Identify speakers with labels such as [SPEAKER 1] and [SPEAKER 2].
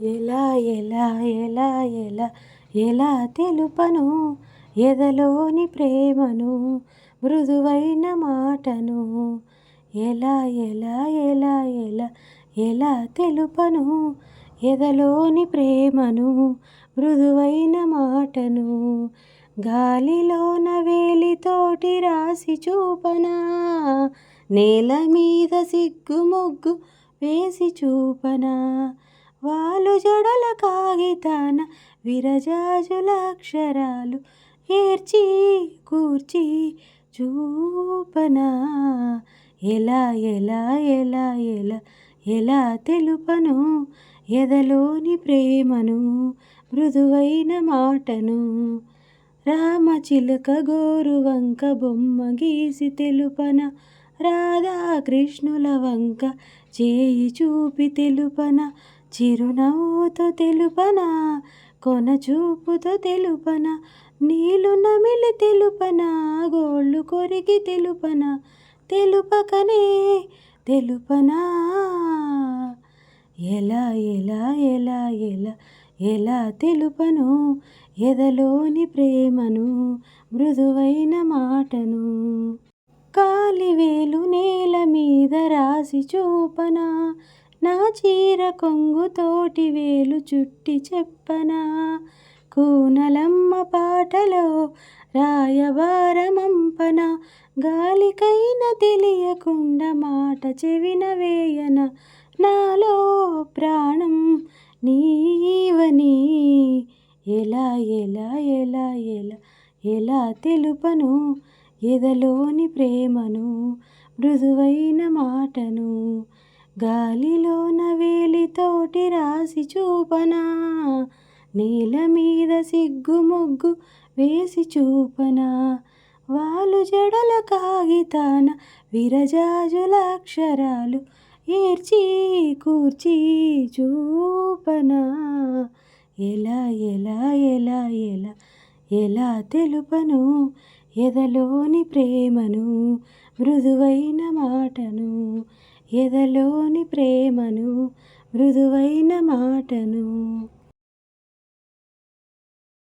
[SPEAKER 1] ఎలా ఎలా ఎలా ఎలా ఎలా తెలుపను ఎదలోని ప్రేమను మృదువైన మాటను. ఎలా ఎలా ఎలా ఎలా ఎలా తెలుపను ఎదలోని ప్రేమను మృదువైన మాటను. గాలిలోన వేలితోటి రాసి చూపనా, నేల మీద సిగ్గు ముగ్గు వేసి చూపనా, వాలు జడల కాగితాన విరజాజుల అక్షరాలు ఏర్చి కూర్చి చూపనా. ఎలా ఎలా ఎలా ఎలా ఎలా తెలుపను ఎదలోని ప్రేమను మృదువైన మాటను. రామచిలుక గోరు వంక బొమ్మ గీసి తెలుపన, రాధాకృష్ణుల వంక చేయి చూపి తెలుపన, చిరునవ్వుతో తెలుపన, కొన చూపుతో తెలుపన, నీళ్ళు నమిలి తెలుపన, గోళ్ళు కొరికి తెలుపన, తెలుపకనే తెలుపనా. ఎలా ఎలా ఎలా ఎలా ఎలా తెలుపను ఎదలోని ప్రేమను మృదువైన మాటను. కాలివేలు నేల మీద రాసి చూపనా, నా చీర కొంగుతోటి వేలు చుట్టి చెప్పనా, కూనలమ్మ పాటలో రాయబారమంపన, గాలికైనా తెలియకుండా మాట చెవిన వేయన, నాలో ప్రాణం నీవని. ఎలా ఎలా ఎలా ఎలా ఎలా తెలుపను ఎదలోని ప్రేమను మృదువైన మాటను. గాలిలోన వేలితోటి రాసి చూపనా, నేల మీద సిగ్గు ముగ్గు వేసి చూపనా, వాలు జడల కాగితాన విరజాజుల అక్షరాలు ఏర్చి కూర్చి చూపనా. ఎలా ఎలా ఎలా ఎలా ఎలా తెలుపను ఎదలోని ప్రేమను మృదువైన మాటను. ఎదలోని ప్రేమను మృదువైన మాటను.